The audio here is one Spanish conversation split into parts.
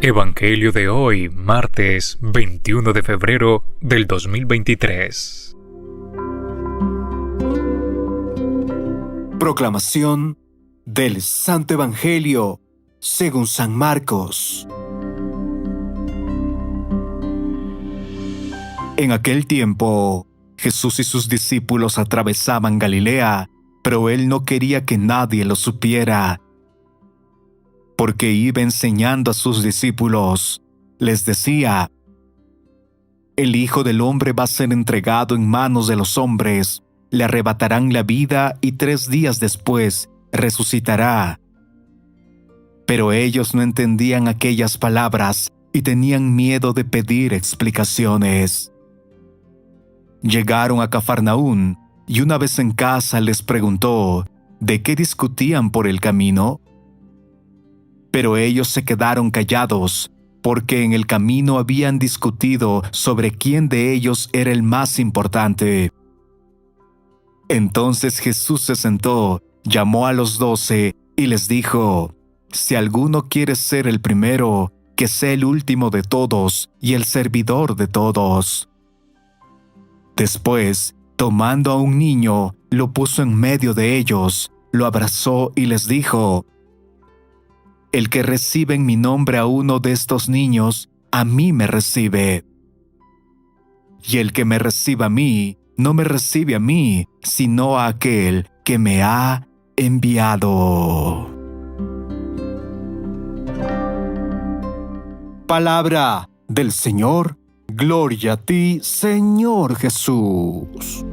Evangelio de hoy, martes 21 de febrero del 2023. Proclamación del Santo Evangelio según San Marcos. En aquel tiempo, Jesús y sus discípulos atravesaban Galilea, pero él no quería que nadie lo supiera, porque iba enseñando a sus discípulos. Les decía: el Hijo del Hombre va a ser entregado en manos de los hombres, le arrebatarán la vida y 3 días después resucitará. Pero ellos no entendían aquellas palabras y tenían miedo de pedir explicaciones. Llegaron a Cafarnaún y una vez en casa les preguntó de qué discutían por el camino. Pero ellos se quedaron callados, porque en el camino habían discutido sobre quién de ellos era el más importante. Entonces Jesús se sentó, llamó a los 12 y les dijo: si alguno quiere ser el primero, que sea el último de todos y el servidor de todos. Después, tomando a un niño, lo puso en medio de ellos, lo abrazó y les dijo: el que recibe en mi nombre a uno de estos niños, a mí me recibe. Y el que me reciba a mí, no me recibe a mí, sino a aquel que me ha enviado. Palabra del Señor. Gloria a ti, Señor Jesús.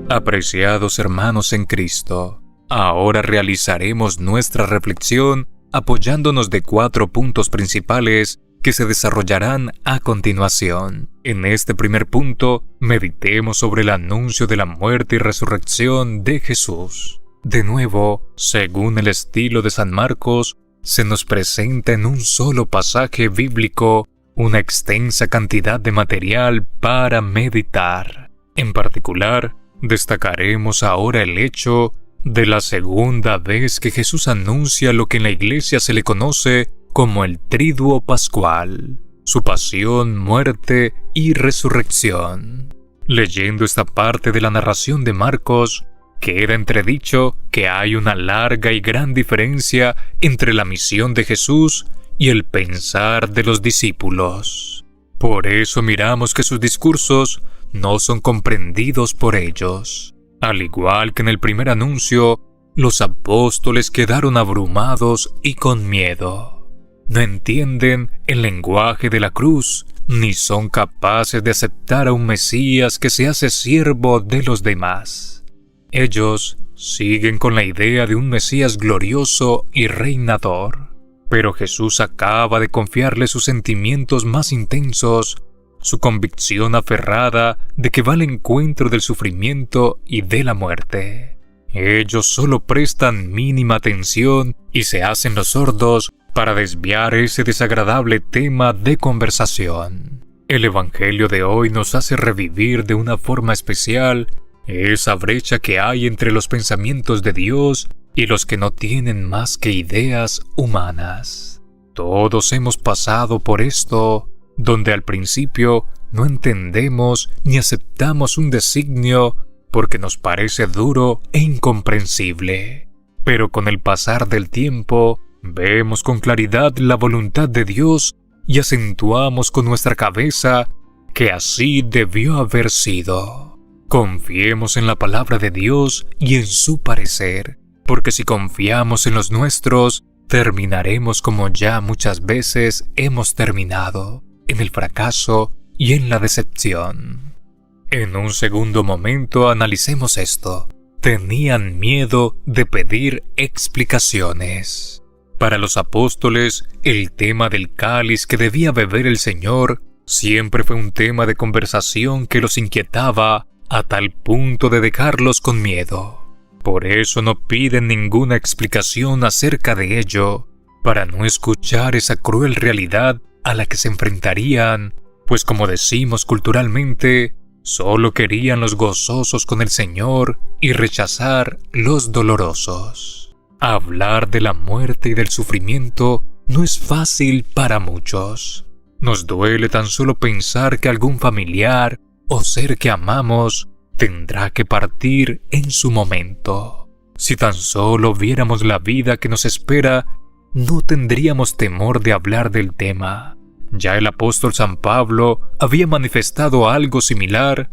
Apreciados hermanos en Cristo, ahora realizaremos nuestra reflexión apoyándonos de 4 puntos principales que se desarrollarán a continuación. En este primer punto, meditemos sobre el anuncio de la muerte y resurrección de Jesús. De nuevo, según el estilo de San Marcos, se nos presenta en un solo pasaje bíblico una extensa cantidad de material para meditar. En particular, destacaremos ahora el hecho de la segunda vez que Jesús anuncia lo que en la Iglesia se le conoce como el Triduo Pascual, su pasión, muerte y resurrección. Leyendo esta parte de la narración de Marcos, queda entredicho que hay una larga y gran diferencia entre la misión de Jesús y el pensar de los discípulos. Por eso miramos que sus discursos no son comprendidos por ellos. Al igual que en el primer anuncio, los apóstoles quedaron abrumados y con miedo. No entienden el lenguaje de la cruz, ni son capaces de aceptar a un Mesías que se hace siervo de los demás. Ellos siguen con la idea de un Mesías glorioso y reinador, pero Jesús acaba de confiarle sus sentimientos más intensos, su convicción aferrada de que va al encuentro del sufrimiento y de la muerte. Ellos solo prestan mínima atención y se hacen los sordos para desviar ese desagradable tema de conversación. El Evangelio de hoy nos hace revivir de una forma especial esa brecha que hay entre los pensamientos de Dios y los que no tienen más que ideas humanas. Todos hemos pasado por esto, donde al principio no entendemos ni aceptamos un designio porque nos parece duro e incomprensible. Pero con el pasar del tiempo, vemos con claridad la voluntad de Dios y acentuamos con nuestra cabeza que así debió haber sido. Confiemos en la palabra de Dios y en su parecer, porque si confiamos en los nuestros, terminaremos como ya muchas veces hemos terminado, en el fracaso y en la decepción. En un segundo momento analicemos esto. Tenían miedo de pedir explicaciones. Para los apóstoles, el tema del cáliz que debía beber el Señor siempre fue un tema de conversación que los inquietaba a tal punto de dejarlos con miedo. Por eso no piden ninguna explicación acerca de ello, para no escuchar esa cruel realidad a la que se enfrentarían, pues como decimos culturalmente, Solo querían los gozosos con el Señor y rechazar los dolorosos. Hablar de la muerte y del sufrimiento no es fácil para muchos. Nos duele tan solo pensar que algún familiar o ser que amamos tendrá que partir en su momento. Si tan solo viéramos la vida que nos espera, no tendríamos temor de hablar del tema. Ya el apóstol San Pablo había manifestado algo similar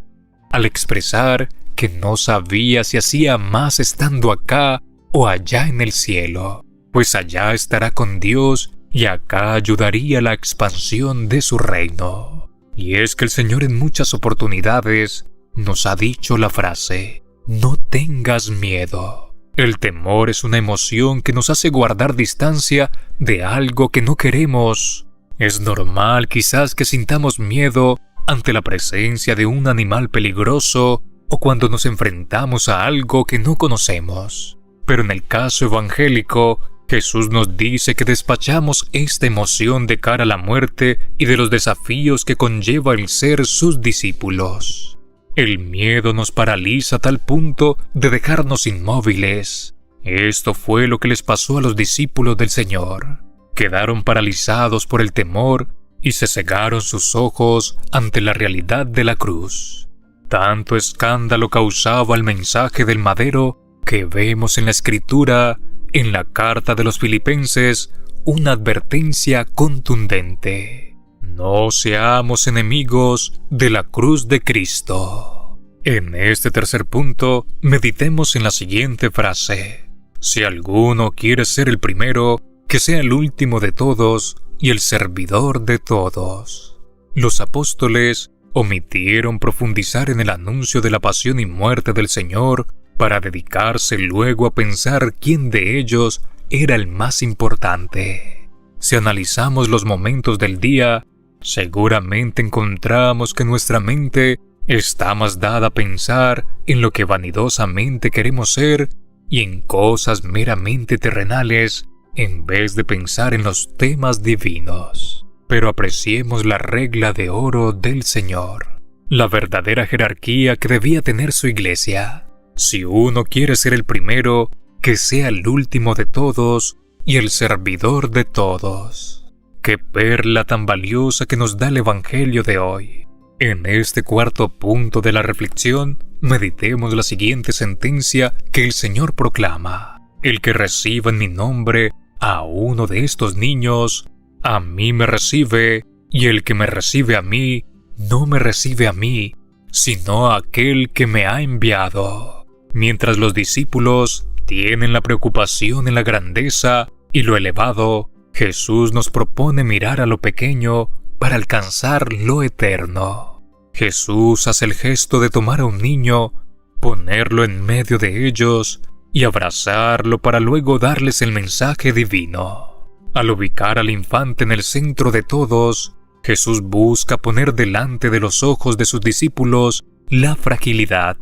al expresar que no sabía si hacía más estando acá o allá en el cielo, pues allá estará con Dios y acá ayudaría a la expansión de su reino. Y es que el Señor en muchas oportunidades nos ha dicho la frase: no tengas miedo. El temor es una emoción que nos hace guardar distancia de algo que no queremos. Es normal quizás que sintamos miedo ante la presencia de un animal peligroso o cuando nos enfrentamos a algo que no conocemos. Pero en el caso evangélico, Jesús nos dice que despachamos esta emoción de cara a la muerte y de los desafíos que conlleva el ser sus discípulos. El miedo nos paraliza a tal punto de dejarnos inmóviles. Esto fue lo que les pasó a los discípulos del Señor. Quedaron paralizados por el temor y se cegaron sus ojos ante la realidad de la cruz. Tanto escándalo causaba el mensaje del madero que vemos en la Escritura, en la carta de los Filipenses, una advertencia contundente: no seamos enemigos de la cruz de Cristo. En este tercer punto, meditemos en la siguiente frase: si alguno quiere ser el primero, que sea el último de todos y el servidor de todos. Los apóstoles omitieron profundizar en el anuncio de la pasión y muerte del Señor para dedicarse luego a pensar quién de ellos era el más importante. Si analizamos los momentos del día, seguramente encontramos que nuestra mente está más dada a pensar en lo que vanidosamente queremos ser y en cosas meramente terrenales, en vez de pensar en los temas divinos. Pero apreciemos la regla de oro del Señor, la verdadera jerarquía que debía tener su iglesia. Si uno quiere ser el primero, que sea el último de todos y el servidor de todos. ¡Qué perla tan valiosa que nos da el Evangelio de hoy! En este cuarto punto de la reflexión, meditemos la siguiente sentencia que el Señor proclama: el que reciba en mi nombre a uno de estos niños, a mí me recibe, y el que me recibe a mí, no me recibe a mí, sino a aquel que me ha enviado. Mientras los discípulos tienen la preocupación en la grandeza y lo elevado, Jesús nos propone mirar a lo pequeño para alcanzar lo eterno. Jesús hace el gesto de tomar a un niño, ponerlo en medio de ellos y abrazarlo para luego darles el mensaje divino. Al ubicar al infante en el centro de todos, Jesús busca poner delante de los ojos de sus discípulos la fragilidad,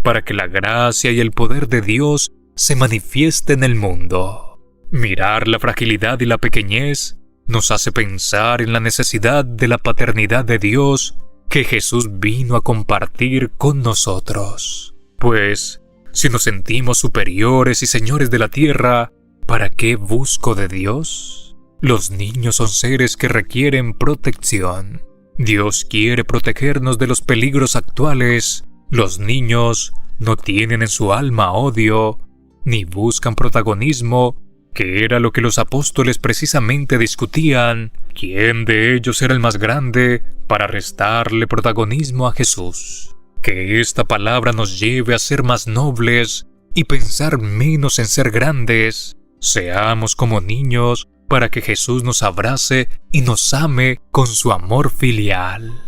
para que la gracia y el poder de Dios se manifieste en el mundo. Mirar la fragilidad y la pequeñez nos hace pensar en la necesidad de la paternidad de Dios que Jesús vino a compartir con nosotros. Pues, si nos sentimos superiores y señores de la tierra, ¿para qué busco de Dios? Los niños son seres que requieren protección. Dios quiere protegernos de los peligros actuales. Los niños no tienen en su alma odio, ni buscan protagonismo, que era lo que los apóstoles precisamente discutían: ¿quién de ellos era el más grande para restarle protagonismo a Jesús? Que esta palabra nos lleve a ser más nobles y pensar menos en ser grandes. Seamos como niños para que Jesús nos abrace y nos ame con su amor filial.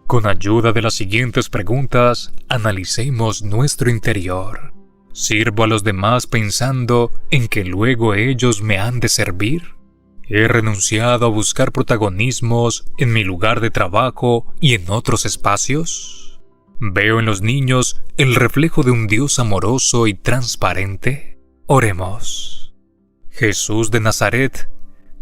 Con ayuda de las siguientes preguntas, analicemos nuestro interior. ¿Sirvo a los demás pensando en que luego ellos me han de servir? ¿He renunciado a buscar protagonismos en mi lugar de trabajo y en otros espacios? ¿Veo en los niños el reflejo de un Dios amoroso y transparente? Oremos. Jesús de Nazaret,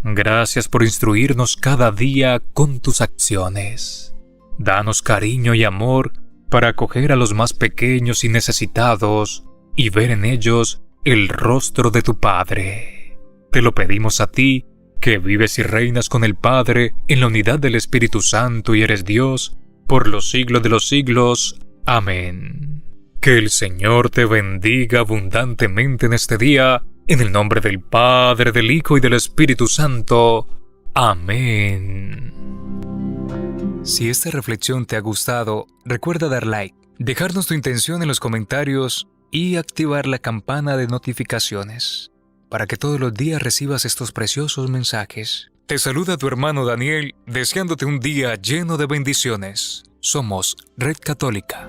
gracias por instruirnos cada día con tus acciones. Danos cariño y amor para acoger a los más pequeños y necesitados y ver en ellos el rostro de tu Padre. Te lo pedimos a ti, que vives y reinas con el Padre en la unidad del Espíritu Santo y eres Dios, por los siglos de los siglos. Amén. Que el Señor te bendiga abundantemente en este día, en el nombre del Padre, del Hijo y del Espíritu Santo. Amén. Si esta reflexión te ha gustado, recuerda dar like, dejarnos tu intención en los comentarios y activar la campana de notificaciones para que todos los días recibas estos preciosos mensajes. Te saluda tu hermano Daniel, deseándote un día lleno de bendiciones. Somos Red Católica.